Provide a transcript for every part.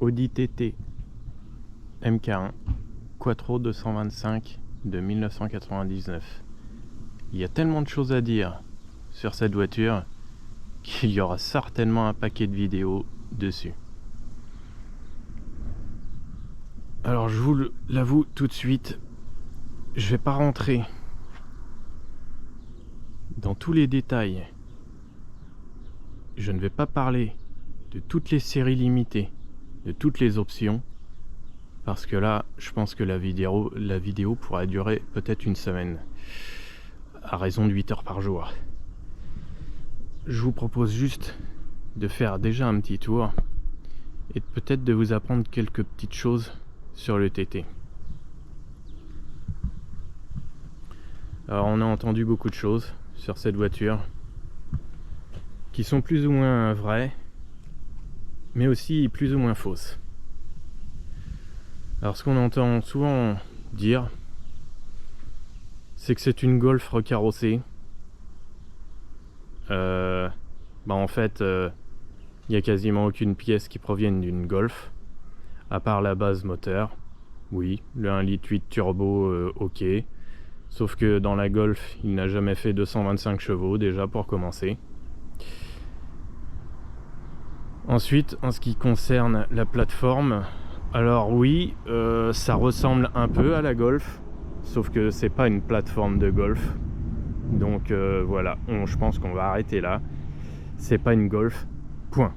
Audi TT MK1 Quattro 225 de 1999. Il y a tellement de choses à dire sur cette voiture qu'il y aura certainement un paquet de vidéos dessus. Alors je vous l'avoue tout de suite, je vais pas rentrer dans tous les détails. Je ne vais pas parler de toutes les séries limitées, de toutes les options, parce que là, je pense que la vidéo pourrait durer peut-être une semaine, à raison de 8 heures par jour. Je vous propose juste de faire déjà un petit tour et peut-être de vous apprendre quelques petites choses sur le TT. Alors on a entendu beaucoup de choses sur cette voiture qui sont plus ou moins vraies, mais aussi plus ou moins fausses. Alors ce qu'on entend souvent dire, c'est que c'est une Golf recarrossée. En fait, il n'y a quasiment aucune pièce qui provienne d'une Golf, à part la base moteur. Oui, le 1,8 litre turbo, ok. Sauf que dans la Golf, il n'a jamais fait 225 chevaux, déjà pour commencer. Ensuite, en ce qui concerne la plateforme, alors oui, ça ressemble un peu à la Golf, sauf que c'est pas une plateforme de Golf. Donc voilà, je pense qu'on va arrêter là. C'est pas une Golf, point.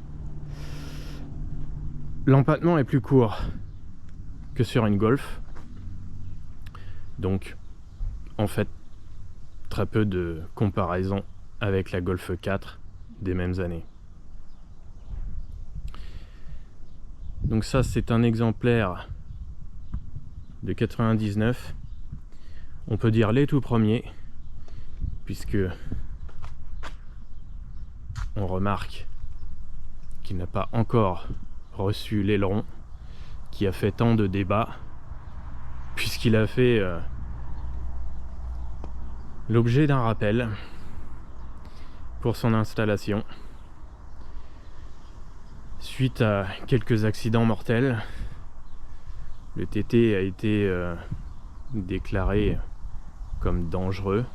L'empattement est plus court que sur une Golf. Donc, en fait, très peu de comparaison avec la Golf 4 des mêmes années. Donc ça, c'est un exemplaire de 99. On peut dire les tout premiers, puisque on remarque qu'il n'a pas encore reçu l'aileron qui a fait tant de débats, puisqu'il a fait l'objet d'un rappel pour son installation suite à quelques accidents mortels. Le TT a été déclaré comme dangereux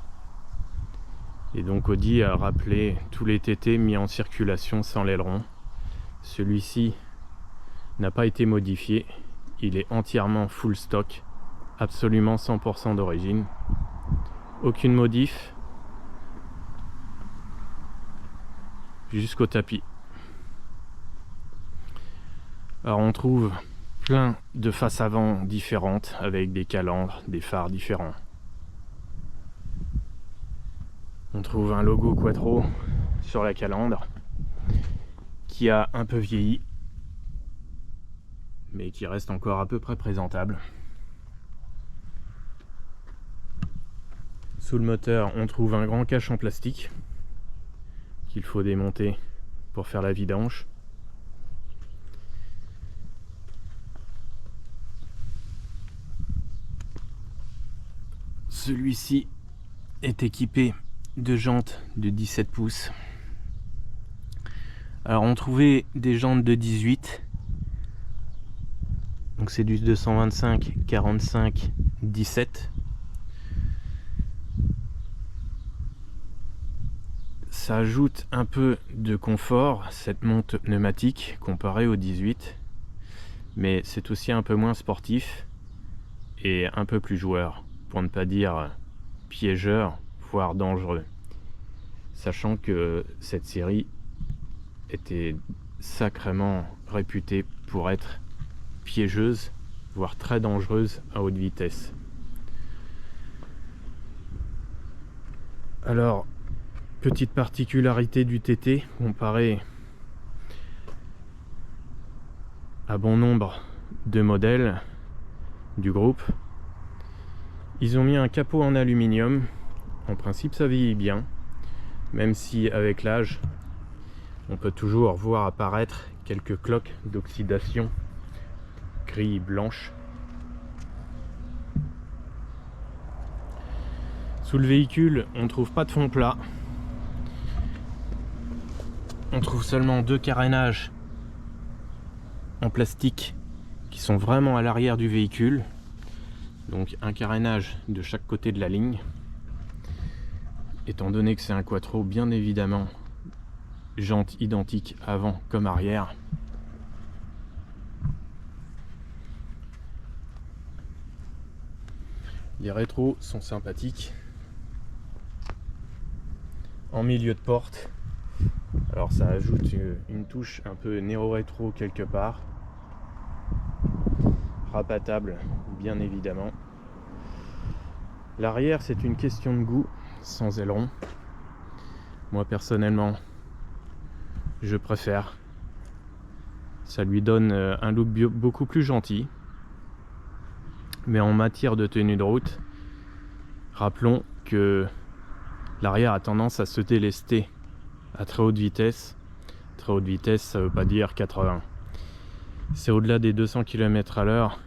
et donc Audi a rappelé tous les TT mis en circulation sans l'aileron. Celui-ci n'a pas été modifié, il est entièrement full stock, absolument 100% d'origine, aucune modif jusqu'au tapis. Alors on trouve plein de faces avant différentes avec des calandres, des phares différents. On trouve un logo Quattro sur la calandre qui a un peu vieilli, mais qui reste encore à peu près présentable. Sous le moteur, on trouve un grand cache en plastique qu'il faut démonter pour faire la vidange. Celui-ci est équipé de jantes de 17 pouces. Alors on trouvait des jantes de 18. Donc c'est du 225, 45, 17. Ça ajoute un peu de confort, cette monte pneumatique, comparée au 18. Mais c'est aussi un peu moins sportif et un peu plus joueur, pour ne pas dire piégeur, voire dangereux. Sachant que cette série était sacrément réputée pour être piégeuse, voire très dangereuse à haute vitesse. Alors, petite particularité du TT comparé à bon nombre de modèles du groupe, ils ont mis un capot en aluminium. En principe ça vieillit bien, même si avec l'âge on peut toujours voir apparaître quelques cloques d'oxydation gris blanche. Sous le véhicule, on ne trouve pas de fond plat. On trouve seulement deux carénages en plastique qui sont vraiment à l'arrière du véhicule. Donc un carénage de chaque côté de la ligne. Étant donné que c'est un quattro, bien évidemment, jantes identiques avant comme arrière. Les rétros sont sympathiques. En milieu de porte, alors ça ajoute une touche un peu néo-rétro quelque part. Rabattable, bien évidemment. L'arrière, c'est une question de goût, sans aileron. Moi personnellement, je préfère. Ça lui donne un look beaucoup plus gentil. Mais en matière de tenue de route, rappelons que l'arrière a tendance à se délester à très haute vitesse. Très haute vitesse, ça ne veut pas dire 80. C'est au-delà des 200 km/h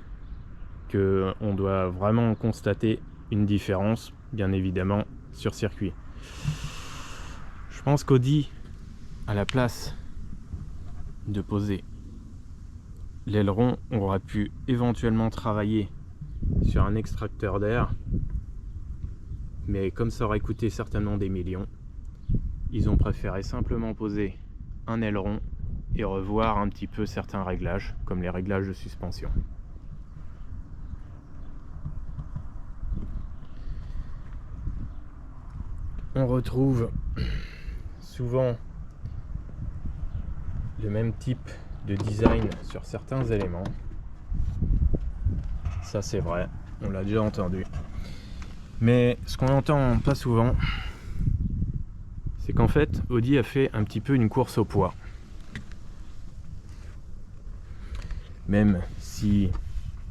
qu'on doit vraiment constater une différence, bien évidemment, sur circuit. Je pense qu'Audi, à la place de poser l'aileron, aurait pu éventuellement travailler sur un extracteur d'air, mais comme ça aurait coûté certainement des millions, ils ont préféré simplement poser un aileron et revoir un petit peu certains réglages, comme les réglages de suspension. On retrouve souvent le même type de design sur certains éléments. Ça c'est vrai, on l'a déjà entendu. Mais ce qu'on entend pas souvent, c'est qu'en fait Audi a fait un petit peu une course au poids. Même si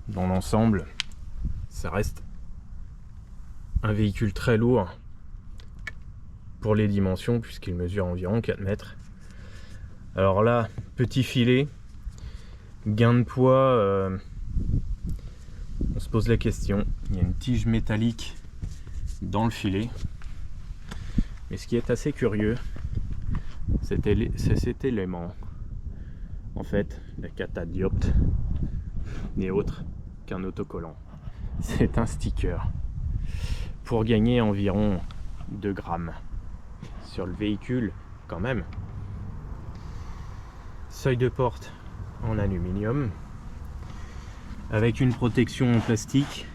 dans l'ensemble ça reste un véhicule très lourd pour les dimensions, puisqu'il mesure environ 4 mètres. Alors là, petit filet, gain de poids, on se pose la question. Il y a une tige métallique dans le filet. Mais ce qui est assez curieux, c'est cet élément. En fait, la catadiopte n'est autre qu'un autocollant. C'est un sticker pour gagner environ 2 grammes sur le véhicule quand même. Seuil de porte en aluminium avec une protection en plastique.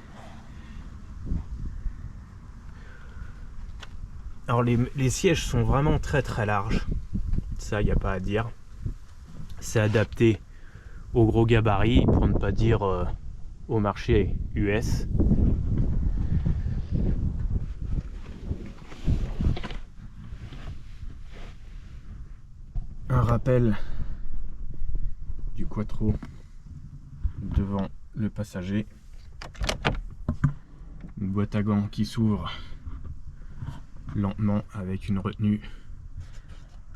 Alors les sièges sont vraiment très très larges, ça il n'y a pas à dire. C'est adapté au gros gabarit, pour ne pas dire au marché US. Un rappel du quattro devant le passager. Une boîte à gants qui s'ouvre lentement avec une retenue.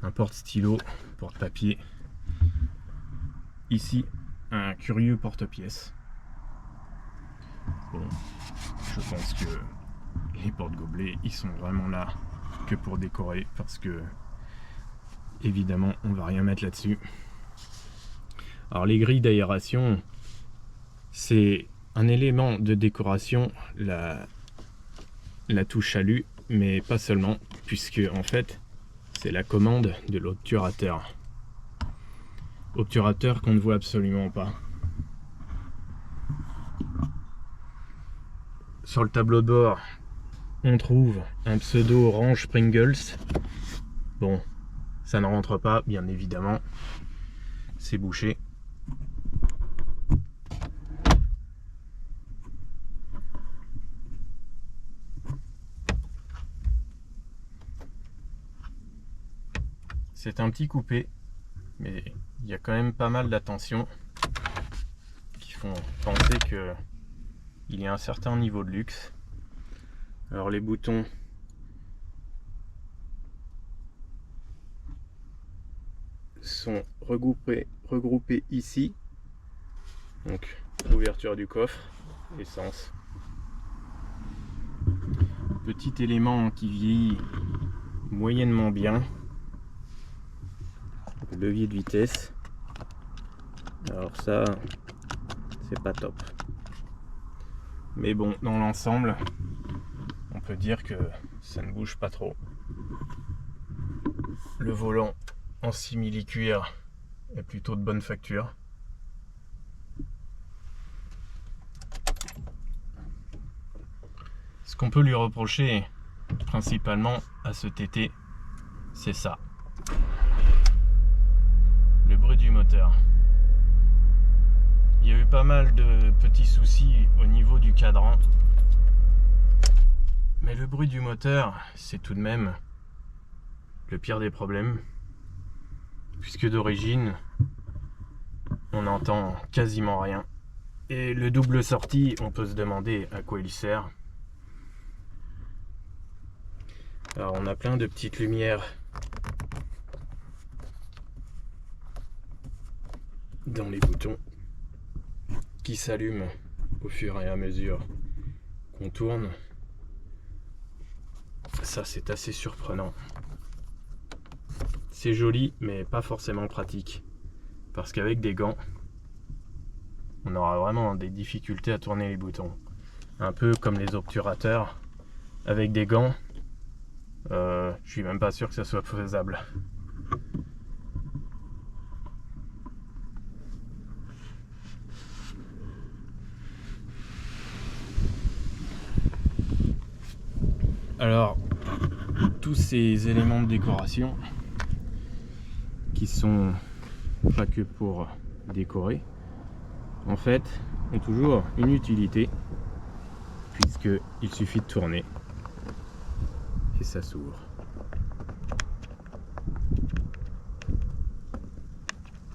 Un porte-stylo, porte-papier. Ici, un curieux porte-pièces. Bon, je pense que les porte-gobelets, ils sont vraiment là que pour décorer, parce que évidemment, on va rien mettre là-dessus. Alors les grilles d'aération, c'est un élément de décoration, la touche chalut, mais pas seulement, puisque en fait, c'est la commande de l'obturateur. Obturateur qu'on ne voit absolument pas. Sur le tableau de bord, on trouve un pseudo orange Pringles. Bon, ça ne rentre pas, bien évidemment. C'est bouché. C'est un petit coupé, mais il y a quand même pas mal d'attention qui font penser qu'il y a un certain niveau de luxe. Alors les boutons sont regroupés ici. Donc ouverture du coffre, essence. Petit élément qui vieillit moyennement bien. Levier de vitesse. Alors ça, c'est pas top. Mais bon, dans l'ensemble, on peut dire que ça ne bouge pas trop. Le volant en simili-cuir est plutôt de bonne facture. Ce qu'on peut lui reprocher principalement à ce TT, c'est ça. Le bruit du moteur. Il y a eu pas mal de petits soucis au niveau du cadran. Mais le bruit du moteur, c'est tout de même le pire des problèmes. Puisque d'origine, on n'entend quasiment rien. Et le double sortie, on peut se demander à quoi il sert. Alors on a plein de petites lumières dans les boutons qui s'allument au fur et à mesure qu'on tourne. Ça, c'est assez surprenant. C'est joli, mais pas forcément pratique. Parce qu'avec des gants, on aura vraiment des difficultés à tourner les boutons. Un peu comme les obturateurs. Avec des gants, je suis même pas sûr que ça soit faisable. Alors, tous ces éléments de décoration qui sont pas que pour décorer, en fait, ont toujours une utilité, puisqu'il suffit de tourner et ça s'ouvre.